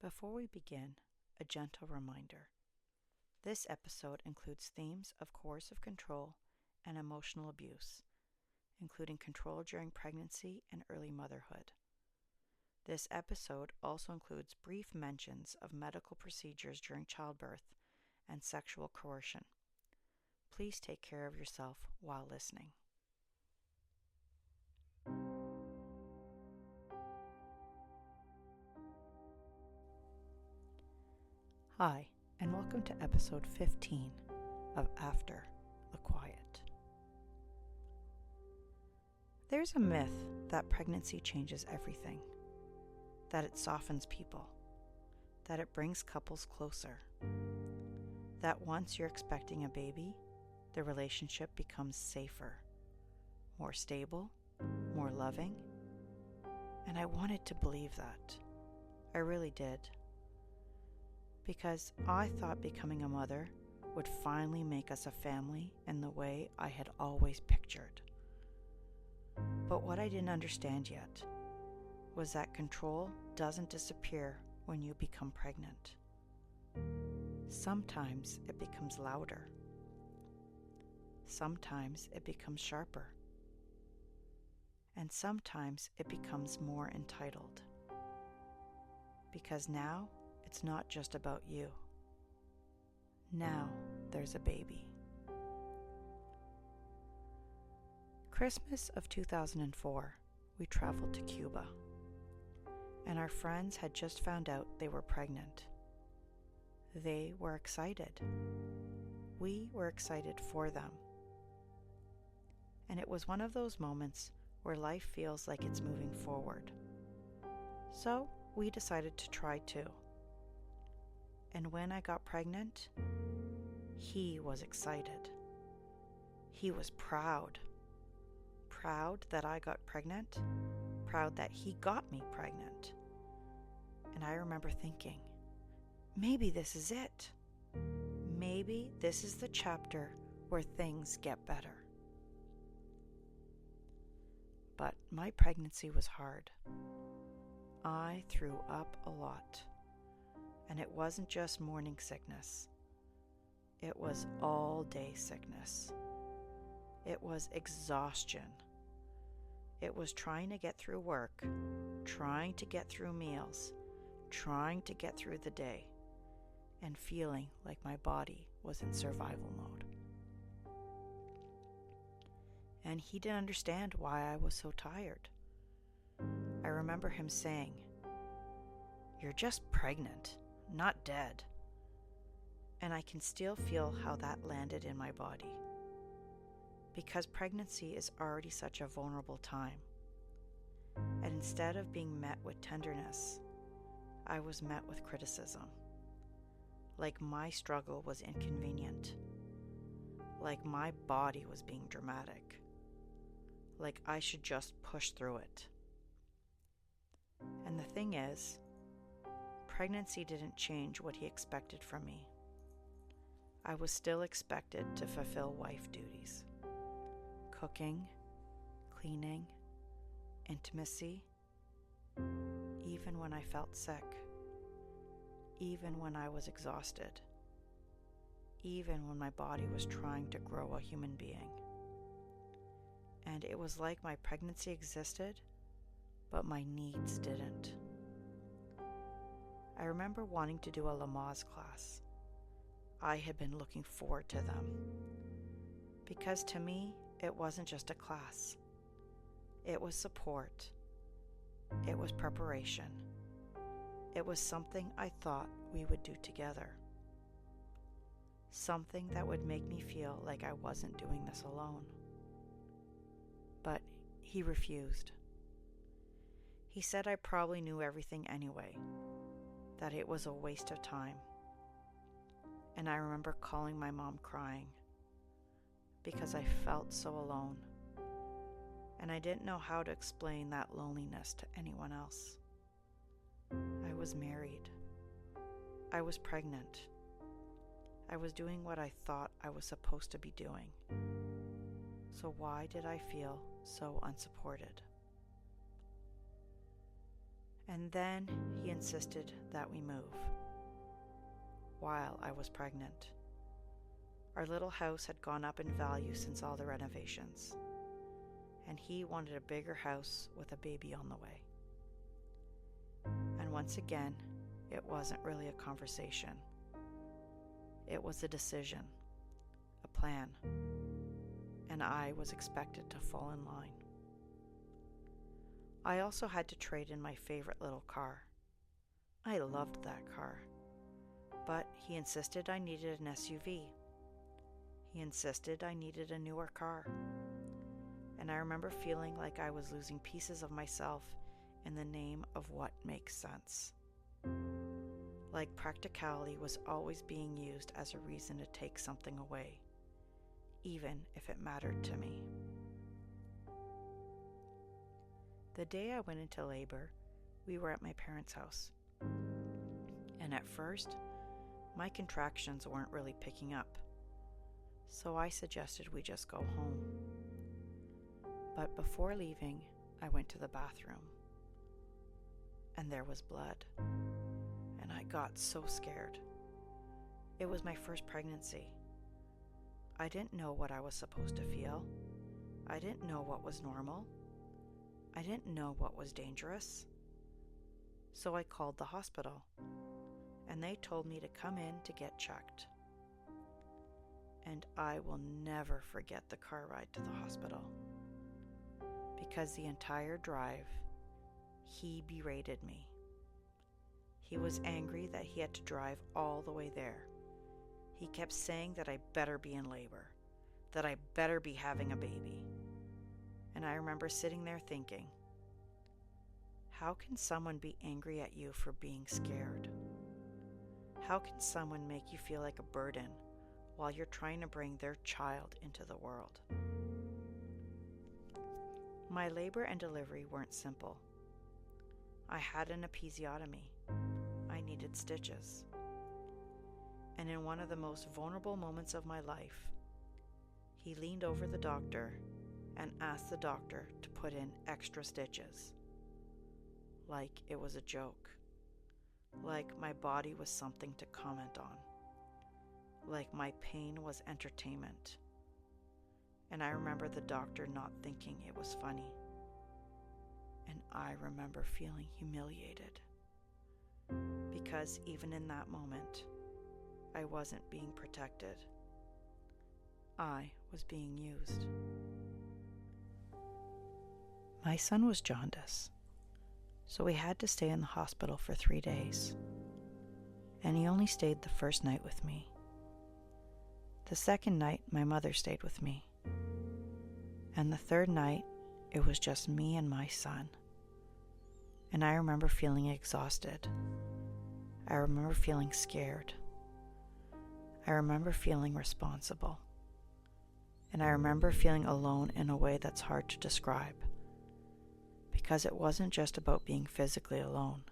Before we begin, a gentle reminder. This episode includes themes of coercive control and emotional abuse, including control during pregnancy and early motherhood. This episode also includes brief mentions of medical procedures during childbirth and sexual coercion. Please take care of yourself while listening. Hi, and welcome to episode 15 of After the Quiet. There's a myth that pregnancy changes everything, that it softens people, that it brings couples closer, that once you're expecting a baby, the relationship becomes safer, more stable, more loving, and I wanted to believe that. I really did. Because I thought becoming a mother would finally make us a family in the way I had always pictured. But what I didn't understand yet was that control doesn't disappear when you become pregnant. Sometimes it becomes louder. Sometimes it becomes sharper. And sometimes it becomes more entitled. Because now, it's not just about you. Now there's a baby. Christmas of 2004, we traveled to Cuba, and our friends had just found out they were pregnant. They were excited. We were excited for them. And it was one of those moments where life feels like it's moving forward. So we decided to try too. And when I got pregnant, he was excited. He was proud. Proud that I got pregnant. Proud that he got me pregnant. And I remember thinking, maybe this is it. Maybe this is the chapter where things get better. But my pregnancy was hard. I threw up a lot. And it wasn't just morning sickness. It was all-day sickness. It was exhaustion. It was trying to get through work, trying to get through meals, trying to get through the day, and feeling like my body was in survival mode. And he didn't understand why I was so tired. I remember him saying, "You're just pregnant. Not dead." And I can still feel how that landed in my body. Because pregnancy is already such a vulnerable time. And instead of being met with tenderness, I was met with criticism. Like my struggle was inconvenient. Like my body was being dramatic. Like I should just push through it. And the thing is, pregnancy didn't change what he expected from me. I was still expected to fulfill wife duties. Cooking, cleaning, intimacy, even when I felt sick, even when I was exhausted, even when my body was trying to grow a human being. And it was like my pregnancy existed, but my needs didn't. I remember wanting to do a Lamaze class. I had been looking forward to them. Because to me, it wasn't just a class. It was support. It was preparation. It was something I thought we would do together. Something that would make me feel like I wasn't doing this alone. But he refused. He said I probably knew everything anyway, that it was a waste of time. And I remember calling my mom crying because I felt so alone. And I didn't know how to explain that loneliness to anyone else. I was married. I was pregnant. I was doing what I thought I was supposed to be doing. So why did I feel so unsupported? And then he insisted that we move while I was pregnant. Our little house had gone up in value since all the renovations, and he wanted a bigger house with a baby on the way. And once again, it wasn't really a conversation. It was a decision, a plan, and I was expected to fall in line. I also had to trade in my favorite little car. I loved that car, but he insisted I needed an SUV. He insisted I needed a newer car. And I remember feeling like I was losing pieces of myself in the name of what makes sense. Like practicality was always being used as a reason to take something away, even if it mattered to me. The day I went into labor, we were at my parents' house. And at first, my contractions weren't really picking up. So I suggested we just go home. But before leaving, I went to the bathroom. And there was blood. And I got so scared. It was my first pregnancy. I didn't know what I was supposed to feel. I didn't know what was normal. I didn't know what was dangerous. So I called the hospital, and they told me to come in to get checked. And I will never forget the car ride to the hospital, because the entire drive, he berated me. He was angry that he had to drive all the way there. He kept saying that I better be in labor, that I better be having a baby. And I remember sitting there thinking, how can someone be angry at you for being scared? How can someone make you feel like a burden while you're trying to bring their child into the world? My labor and delivery weren't simple. I had an episiotomy. I needed stitches. And in one of the most vulnerable moments of my life, he leaned over the doctor and asked the doctor to put in extra stitches. Like it was a joke. Like my body was something to comment on. Like my pain was entertainment. And I remember the doctor not thinking it was funny. And I remember feeling humiliated. Because even in that moment, I wasn't being protected. I was being used. My son was jaundice, so we had to stay in the hospital for 3 days. And he only stayed the first night with me. The second night, my mother stayed with me. And the third night, it was just me and my son. And I remember feeling exhausted. I remember feeling scared. I remember feeling responsible. And I remember feeling alone in a way that's hard to describe. Because it wasn't just about being physically alone.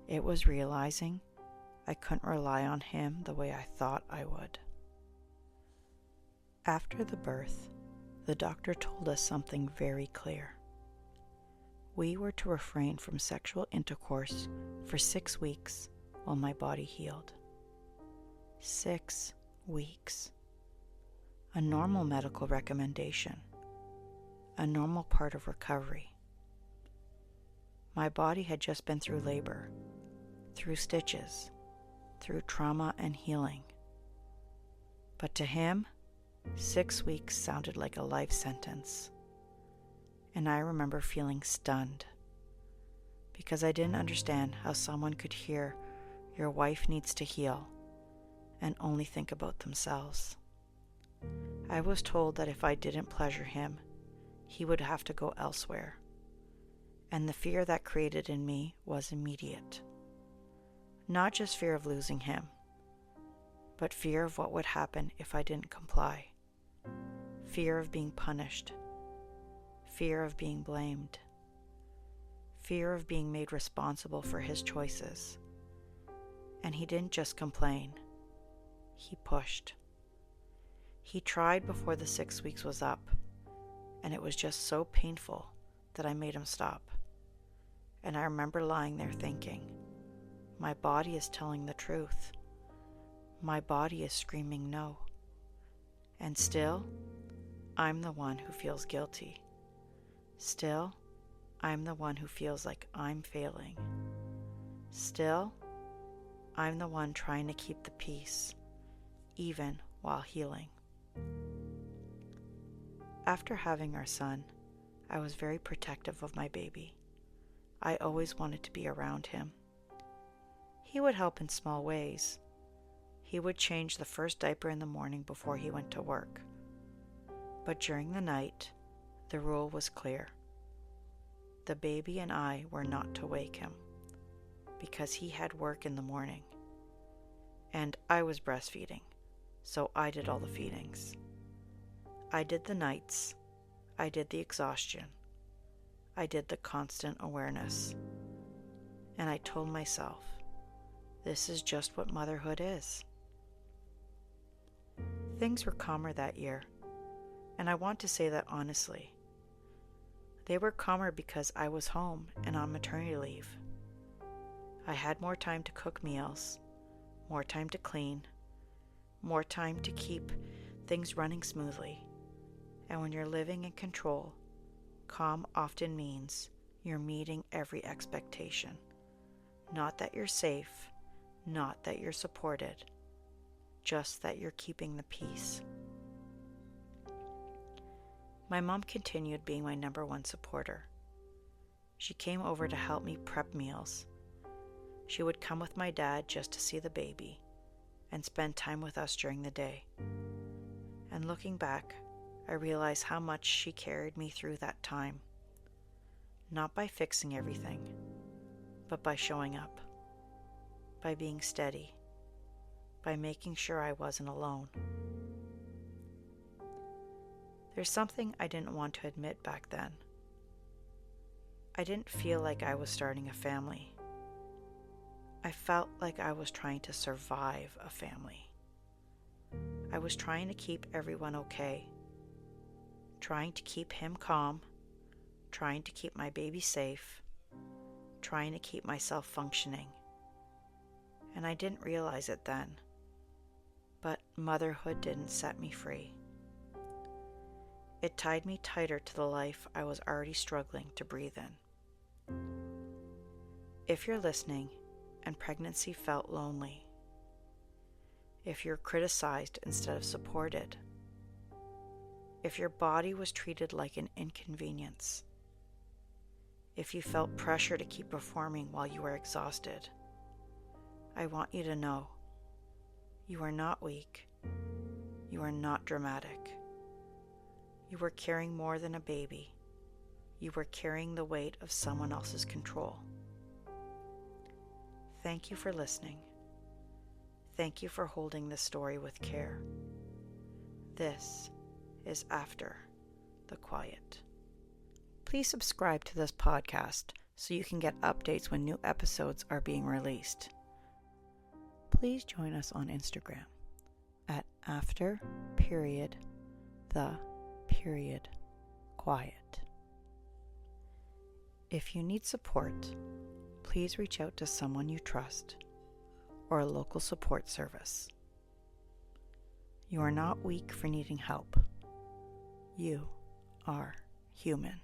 It was realizing I couldn't rely on him the way I thought I would. After the birth, the doctor told us something very clear. We were to refrain from sexual intercourse for 6 weeks while my body healed. 6 weeks. A normal medical recommendation. A normal part of recovery. My body had just been through labor, through stitches, through trauma and healing. But to him, 6 weeks sounded like a life sentence. And I remember feeling stunned, because I didn't understand how someone could hear your wife needs to heal and only think about themselves. I was told that if I didn't pleasure him, he would have to go elsewhere. And the fear that created in me was immediate. Not just fear of losing him, but fear of what would happen if I didn't comply. Fear of being punished. Fear of being blamed. Fear of being made responsible for his choices. And he didn't just complain. He pushed. He tried before the 6 weeks was up, and it was just so painful that I made him stop. And I remember lying there thinking, my body is telling the truth. My body is screaming no. And still, I'm the one who feels guilty. Still, I'm the one who feels like I'm failing. Still, I'm the one trying to keep the peace, even while healing. After having our son, I was very protective of my baby. I always wanted to be around him. He would help in small ways. He would change the first diaper in the morning before he went to work. But during the night, the rule was clear. The baby and I were not to wake him, because he had work in the morning. And I was breastfeeding, so I did all the feedings. I did the nights. I did the exhaustion. I did the constant awareness. And I told myself, this is just what motherhood is. Things were calmer that year, and I want to say that honestly. They were calmer because I was home and on maternity leave. I had more time to cook meals, more time to clean, more time to keep things running smoothly. And when you're living in control, calm often means you're meeting every expectation. Not that you're safe, not that you're supported, just that you're keeping the peace. My mom continued being my number one supporter. She came over to help me prep meals. She would come with my dad just to see the baby and spend time with us during the day. And looking back, I realize how much she carried me through that time. Not by fixing everything, but by showing up, by being steady, by making sure I wasn't alone. There's something I didn't want to admit back then. I didn't feel like I was starting a family. I felt like I was trying to survive a family. I was trying to keep everyone okay. Trying to keep him calm, trying to keep my baby safe, trying to keep myself functioning. And I didn't realize it then, but motherhood didn't set me free. It tied me tighter to the life I was already struggling to breathe in. If you're listening and pregnancy felt lonely, if you're criticized instead of supported, if your body was treated like an inconvenience, if you felt pressure to keep performing while you were exhausted, I want you to know you are not weak. You are not dramatic. You were carrying more than a baby. You were carrying the weight of someone else's control. Thank you for listening. Thank you for holding this story with care. This is After the Quiet. Please subscribe to this podcast so you can get updates when new episodes are being released. Please join us on Instagram at after.the.quiet. If you need support, please reach out to someone you trust or a local support service. You are not weak for needing help. You are human.